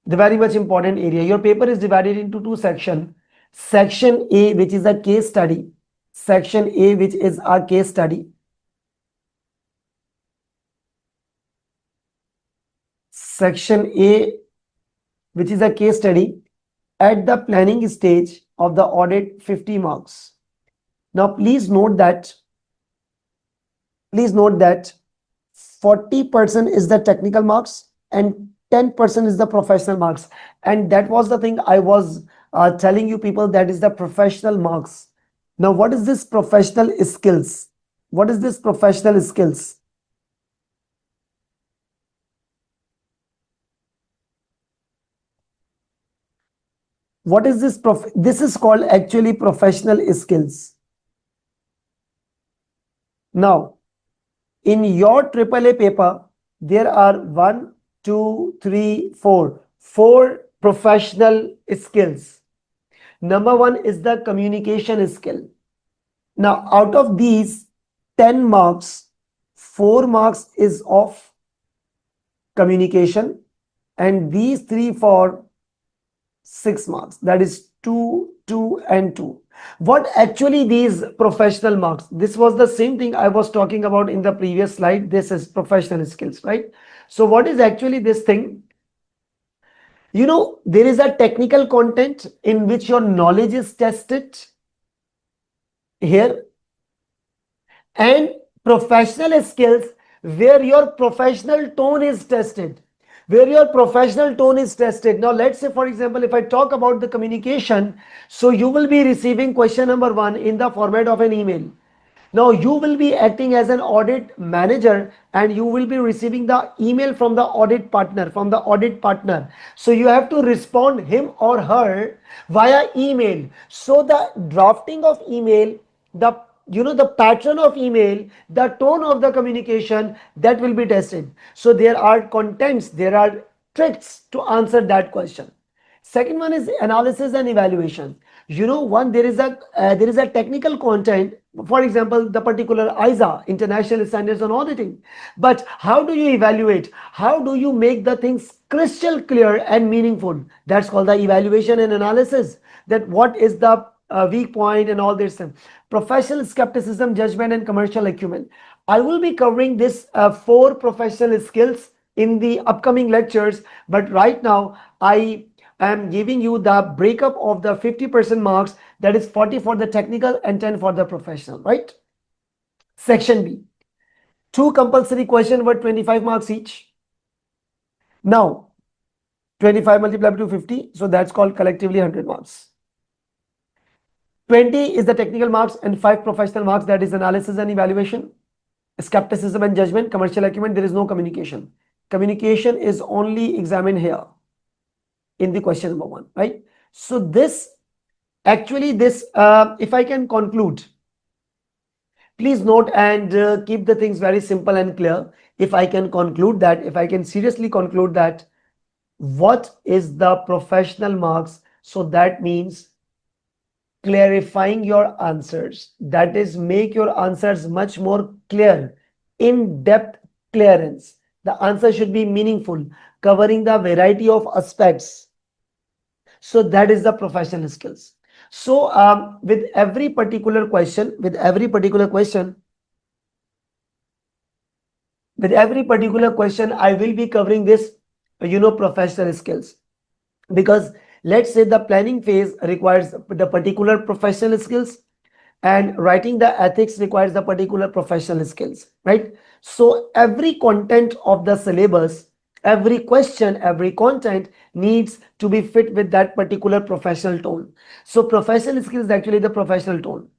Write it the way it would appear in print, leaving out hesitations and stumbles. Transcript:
the very much important area. Your paper is divided into two sections. Section A, which is a case study. Section A, which is a case study. Section A, which is a case study. At the planning stage of the audit, 50 marks. Now, please note that 40% is the technical marks and 10% is the professional marks. And that was the thing I was telling you people, that is the professional marks. Now, what is this professional skills? What is this professional skills? What is this? This is called actually professional skills. Now, in your AAA paper, there are 1, 2, 3, 4 professional skills. Number 1 is the communication skill. Now, out of these 10 marks, 4 marks is of communication, and these 3 for 6 marks. That is 2, 2, and 2. What actually these professional marks? This was the same thing I was talking about in the previous slide. This is professional skills, right? So what is actually this thing? You know, there is a technical content in which your knowledge is tested here, and professional skills where your professional tone is tested. Now, let's say, for example, if I talk about the communication, so you will be receiving question number 1 in the format of an email. Now, you will be acting as an audit manager and you will be receiving the email from the audit partner, So you have to respond him or her via email. So the drafting of email, the pattern of email, the tone of the communication, that will be tested. So there are contents, there are tricks to answer that question. Second one is analysis and evaluation. There is a technical content, for example, the particular ISA, International Standards on Auditing. But how do you evaluate? How do you make the things crystal clear and meaningful? That's called the evaluation and analysis. That what is the weak point and all this. Professional skepticism, judgment, and commercial acumen. I will be covering this 4 professional skills in the upcoming lectures, but right now I am giving you the breakup of the 50% marks, that is 40 for the technical and 10 for the professional, right? Section B. 2 compulsory questions worth 25 marks each. Now, 25 multiplied by 250, so that's called collectively 100 marks. 20 is the technical marks and 5 professional marks, that is analysis and evaluation, skepticism and judgment, commercial acumen. There is no communication. Communication is only examined here in the question number 1, right? So this, if I can conclude, please note and keep the things very simple and clear. If I can seriously conclude that, what is the professional marks? So that means clarifying your answers, that is, make your answers much more clear, in-depth clearance. The answer should be meaningful, covering the variety of aspects. So that is the professional skills. So with every particular question, I will be covering this, professional skills, because let's say the planning phase requires the particular professional skills and writing the ethics requires the particular professional skills, right? So every content of the syllabus, every question, every content needs to be fit with that particular professional tone. So professional skills is actually the professional tone.